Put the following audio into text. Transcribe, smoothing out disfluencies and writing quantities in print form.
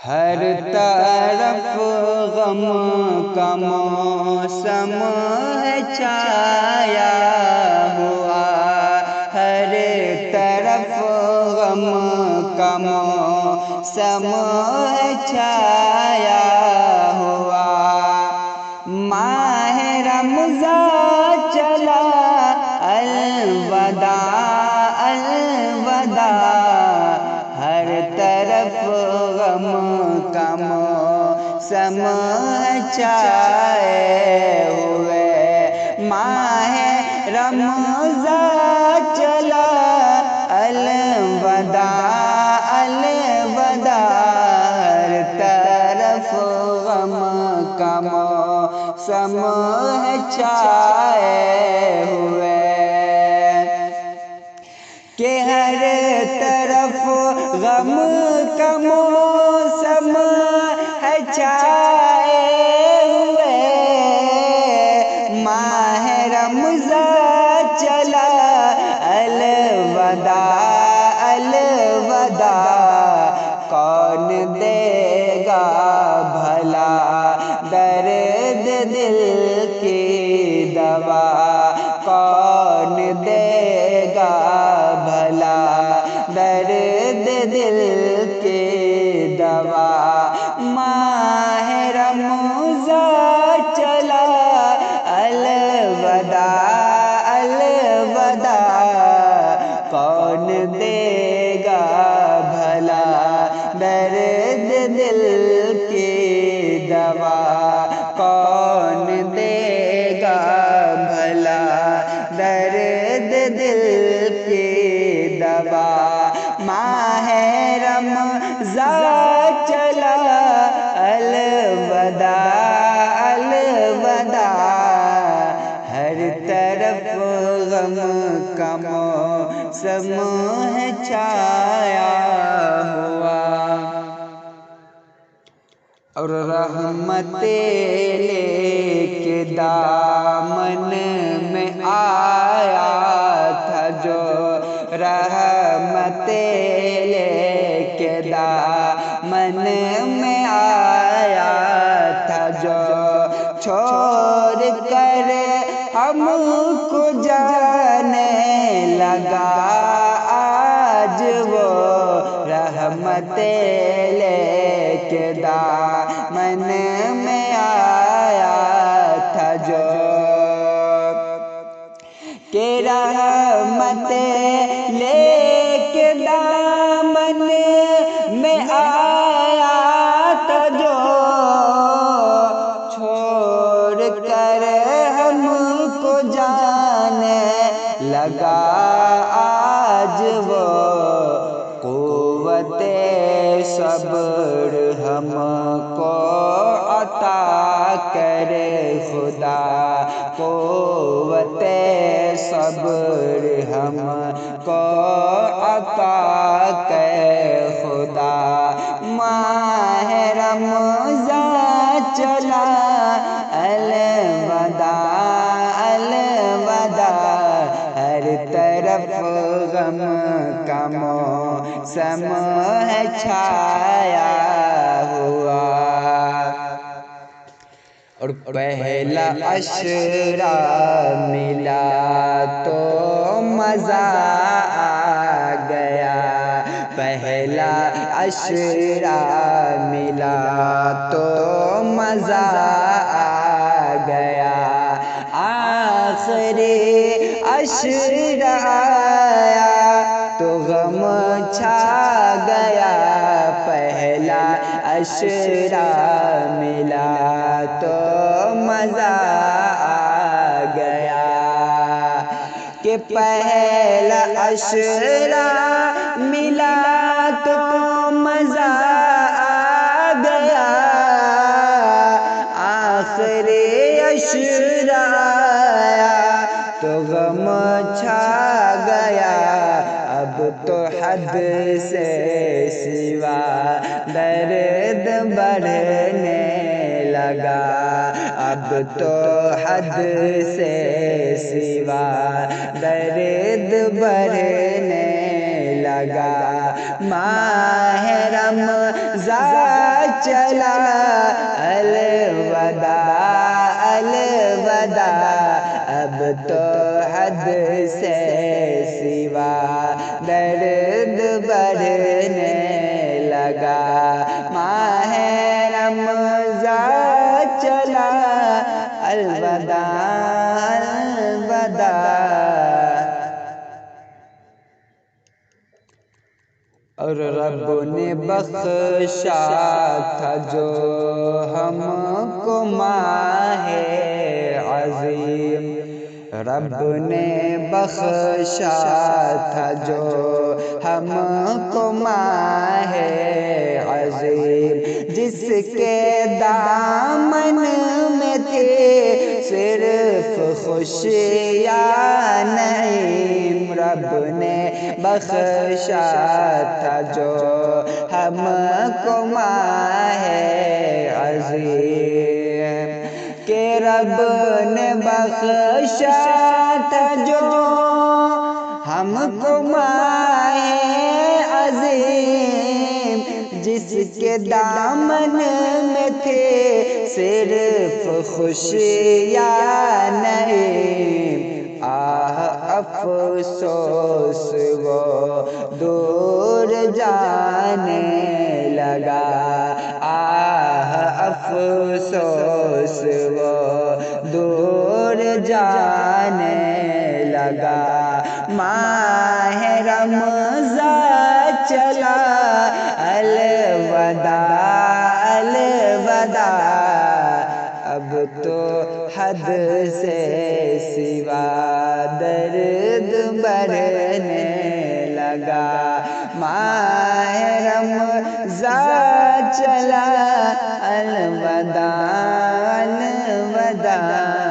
ہر طرف غم کا موسم ہے چھایا ہوا، ہر طرف غم کا موسم ہے چھایا ہوا۔ ماہ رمضان چلا الوداع الوداع، ہر طرف غم کا موسم چھائے ہوئے۔ ماہ رمضان چلا الوداع الوداع، ہر طرف غم کا موسم چھائے ہوئے، کہ ہر طرف غم کا موسم ہے چھائے ہوئے۔ ماہ رمضان چلا الوداع الوداع، کون دے گا بھلا درد دل کی دوا، کون دے گا بھلا درد دل کی دوا۔ ماہ رمضان چلا الوداع الوداع، کون دے گا بھلا درد دل کی دوا، کون دے گا بھلا درد دل کی دوا۔ ماہ رمضان چلا الوداع الوداع، ہر طرف غم کا موسم ہے چھایا ہوا، اور رحمتیں لے کے دامن میں آیا تھا جو، رحمتیں لے کے دامن میں آیا تھا جو، چھوڑ کر ہم کو جانے لگا آج وہ، رحمتیں لے کے دامن میں آیا تھا جو، کہ رحمتیں لے کے دامن میں آیا تھا جو، چھوڑ کر ہم کو جانے لگا آج وہ، قوت صبر ہم کو عطا کرے خدا، قوت صبر ہم کو عطا کرے خدا۔ ماہ رمضان چلا الوداع الوداع، ہر طرف غم کا موسم چھایا ہوا، اور پہلا عشرہ ملا تو مزہ آ گیا، پہلا عشرہ ملا تو مزہ آ گیا، آخری عشرہ آیا تو غم چھا گیا، پہلا عشرہ ملا تو مزہ آ گیا، کہ پہلا عشرہ ملا تو مزہ آ گیا، آخری عشرہ آیا تو غم چھا گیا، اب تو حد سے سوا درد بڑھنے لگا، اب تو حد سے سوا درد بڑھنے لگا۔ ماہ رمضان چلا الوداع الوداع اب تو حد سے سوا درد بڑھنے لگا ماہ رمضان چلا الوداع الوداع اور رب نے بخشا تھا جو ہم کو ماہ عظیم رب نے بخشا تھا جو ہم کو ماہ عظیم جس کے دامن میں تھے صرف خوشیاں نعیم رب نے بخشا تھا جو ہم کو ماہ عظیم کہ رب نے بخشا تھا جو ہم کو ماہ عظیم جس کے دامن میں تھے صرف خوشیاں نعیم آہ افسوس وہ دور جانے لگا آہ افسوس وہ دور جانے لگا ماہ رمضان چلا الوداع الوداع اب تو حد سے سوا درد بڑھنے لگا ماہ رمضان چلا الوداع الوداع